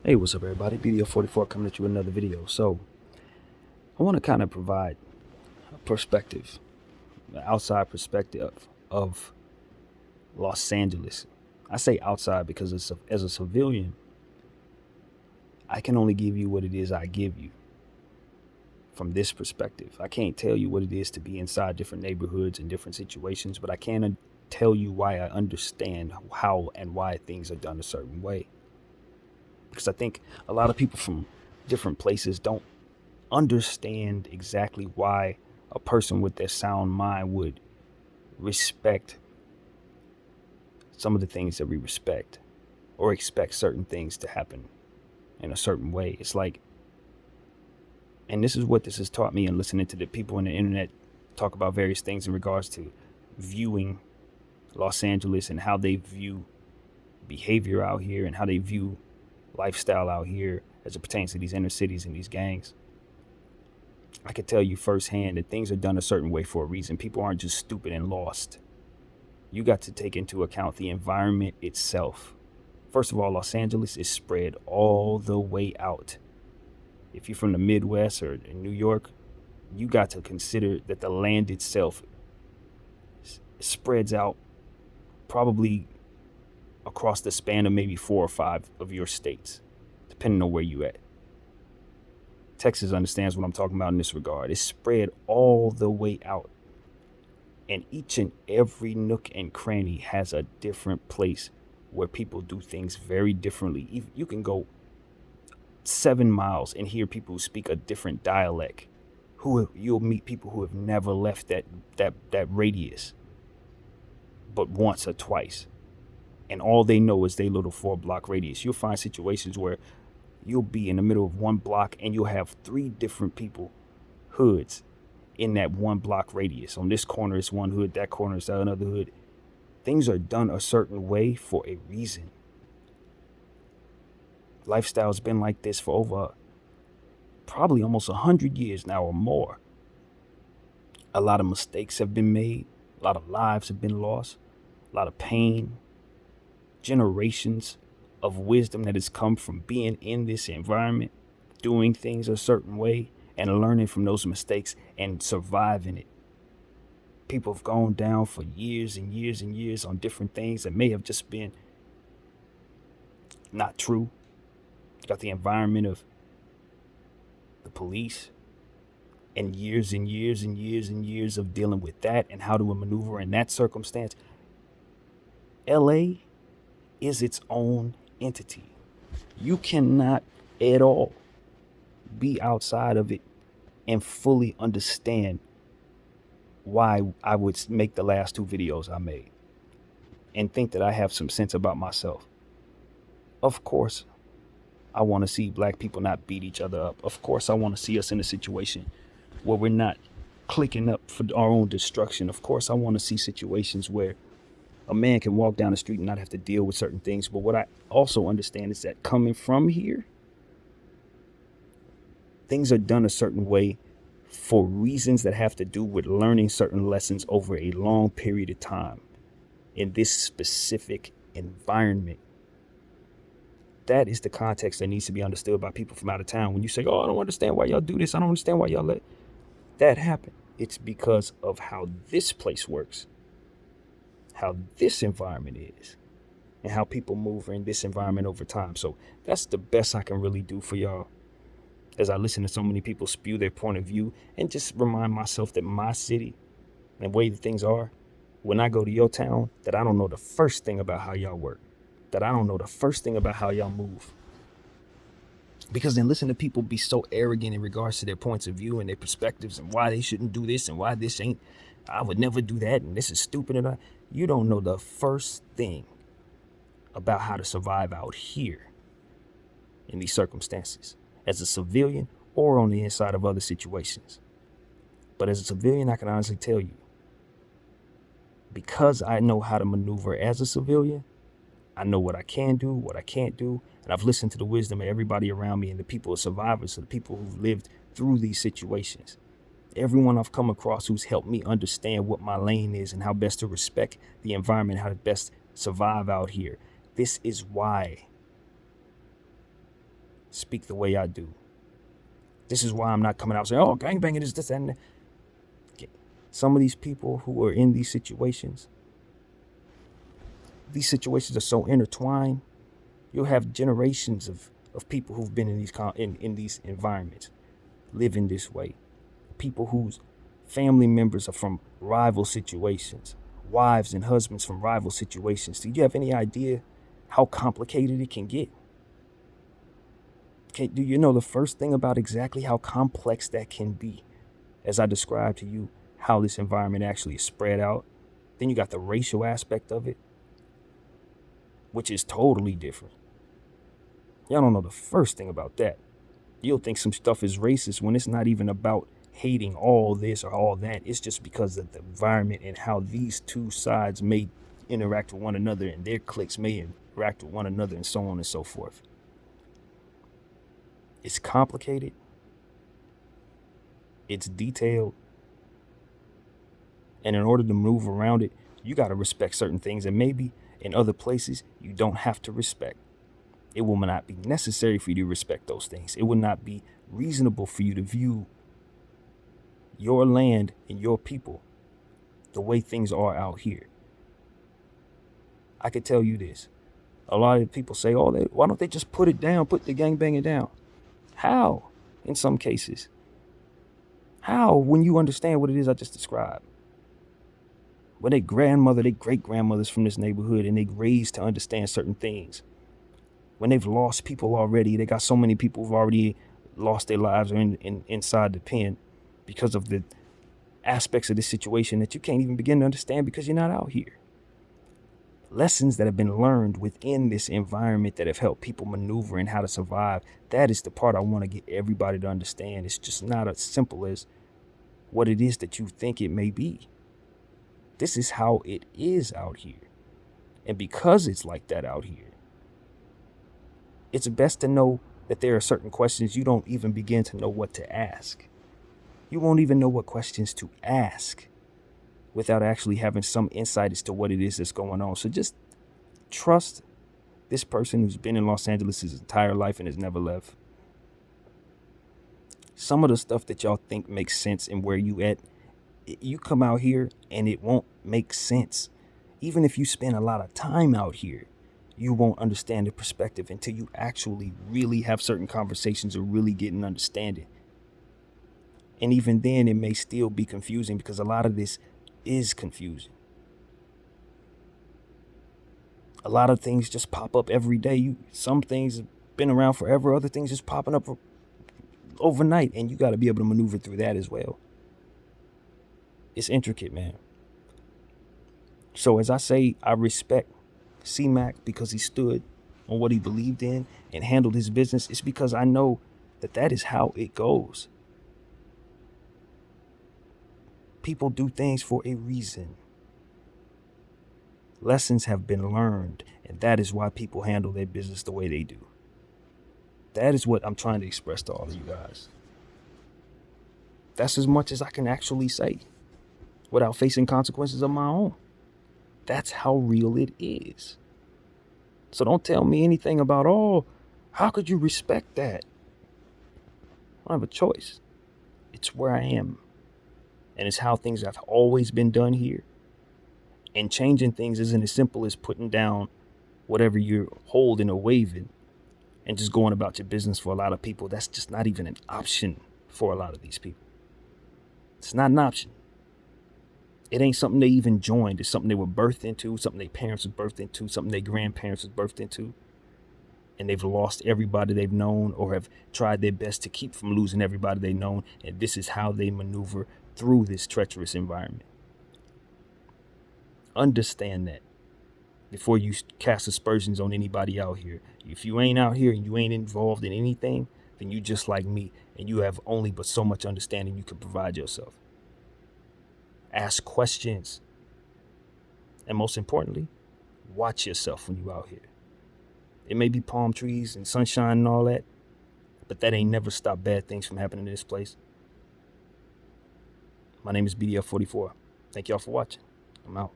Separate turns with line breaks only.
Hey, what's up, everybody? BDO44 coming at you with another video. So, I want to kind of provide a perspective, an outside perspective of Los Angeles. I say outside because as a civilian, I can only give you what it is I give you from this perspective. I can't tell you what it is to be inside different neighborhoods and different situations, but I can tell you why I understand how and why things are done a certain way. Because I think a lot of people from different places don't understand exactly why a person with their sound mind would respect some of the things that we respect or expect certain things to happen in a certain way. It's like, and this is what this has taught me, and listening to the people on the internet talk about various things in regards to viewing Los Angeles and how they view behavior out here and how they view lifestyle out here as it pertains to these inner cities and these gangs. I can tell you firsthand that things are done a certain way for a reason. People aren't just stupid and lost. You got to take into account the environment itself. First of all, Los Angeles is spread all the way out. If you're from the Midwest or in New York, you got to consider that the land itself spreads out probably across the span of maybe 4 or 5 of your states, depending on where you at. Texas understands what I'm talking about in this regard. It's spread all the way out. And each and every nook and cranny has a different place where people do things very differently. You can go 7 miles and hear people who speak a different dialect. You'll meet people who have never left that radius but once or twice. And all they know is their little 4-block radius. You'll find situations where you'll be in the middle of one block and you'll have 3 different hoods in that 1-block radius. On this corner is one hood, that corner is another hood. Things are done a certain way for a reason. Lifestyle's been like this for over probably almost 100 years now or more. A lot of mistakes have been made. A lot of lives have been lost. A lot of pain. Generations of wisdom that has come from being in this environment, doing things a certain way, and learning from those mistakes and surviving it. People have gone down for years and years and years on different things that may have just been not true. You got the environment of the police and years and years and years and years of dealing with that and how to maneuver in that circumstance. LA is its own entity. You cannot at all be outside of it and fully understand why I would make the last 2 videos I made and think that I have some sense about myself. Of course, I want to see black people not beat each other up. Of course, I want to see us in a situation where we're not clicking up for our own destruction. Of course, I want to see situations where a man can walk down the street and not have to deal with certain things. But what I also understand is that coming from here, things are done a certain way for reasons that have to do with learning certain lessons over a long period of time in this specific environment. That is the context that needs to be understood by people from out of town. When you say, oh, I don't understand why y'all do this. I don't understand why y'all let that happen. It's because of how this place works, how this environment is, and how people move in this environment over time. So that's the best I can really do for y'all as I listen to so many people spew their point of view and just remind myself that my city and the way that things are, when I go to your town, that I don't know the first thing about how y'all work, that I don't know the first thing about how y'all move. Because then listen to people be so arrogant in regards to their points of view and their perspectives and why they shouldn't do this and why this ain't, I would never do that and this is stupid. And you don't know the first thing about how to survive out here in these circumstances as a civilian or on the inside of other situations. But as a civilian, I can honestly tell you, because I know how to maneuver as a civilian, I know what I can do, what I can't do, and I've listened to the wisdom of everybody around me and the people, survivors, the people who've lived through these situations. Everyone I've come across who's helped me understand what my lane is and how best to respect the environment, how to best survive out here. This is why speak the way I do. This is why I'm not coming out saying, oh, gangbanging is this and that. Some of these people who are in these situations are so intertwined. You'll have generations of people who've been in these environments living this way. People whose family members are from rival situations, wives and husbands from rival situations. Do you have any idea how complicated it can get? Do you know the first thing about exactly how complex that can be, as I described to you how this environment actually is spread out? Then you got the racial aspect of it, which is totally different. Y'all don't know the first thing about that. You'll think some stuff is racist when it's not even about hating all this or all that. It's just because of the environment and how these two sides may interact with one another and their cliques may interact with one another and so on and so forth. It's complicated. It's detailed. And in order to move around it, you got to respect certain things that maybe in other places you don't have to respect. It will not be necessary for you to respect those things. It will not be reasonable for you to view your land and your people the way things are out here. I could tell you this. A lot of people say, oh, why don't they just put it down, put the gangbanging down? How? In some cases. How when you understand what it is I just described? When their great-grandmothers from this neighborhood and they raised to understand certain things. When they've lost people already, they got so many people who've already lost their lives or inside the pen because of the aspects of this situation that you can't even begin to understand because you're not out here. Lessons that have been learned within this environment that have helped people maneuver and how to survive. That is the part I want to get everybody to understand. It's just not as simple as what it is that you think it may be. This is how it is out here. And because it's like that out here, it's best to know that there are certain questions you don't even begin to know what to ask. You won't even know what questions to ask without actually having some insight as to what it is that's going on. So just trust this person who's been in Los Angeles his entire life and has never left. Some of the stuff that y'all think makes sense and where you at, you come out here and it won't make sense. Even if you spend a lot of time out here, you won't understand the perspective until you actually really have certain conversations or really get an understanding. And even then, it may still be confusing because a lot of this is confusing. A lot of things just pop up every day. Some things have been around forever. Other things just popping up overnight. And you got to be able to maneuver through that as well. It's intricate, man. So as I say, I respect C-Mac because he stood on what he believed in and handled his business. It's because I know that is how it goes. People do things for a reason. Lessons have been learned, and that is why people handle their business the way they do. That is what I'm trying to express to all of you guys. That's as much as I can actually say without facing consequences of my own. That's how real it is. So don't tell me anything about, oh, how could you respect that? I don't have a choice. It's where I am. And it's how things have always been done here. And changing things isn't as simple as putting down whatever you're holding or waving and just going about your business. For a lot of people, that's just not even an option for a lot of these people. It's not an option. It ain't something they even joined. It's something they were birthed into, something their parents were birthed into, something their grandparents were birthed into. And they've lost everybody they've known or have tried their best to keep from losing everybody they've known. And this is how they maneuver through this treacherous environment. Understand that before you cast aspersions on anybody out here. If you ain't out here and you ain't involved in anything, then you just like me and you have only but so much understanding you can provide yourself. Ask questions. And most importantly, watch yourself when you're out here. It may be palm trees and sunshine and all that, but that ain't never stopped bad things from happening in this place. My name is BDF44. Thank y'all for watching. I'm out.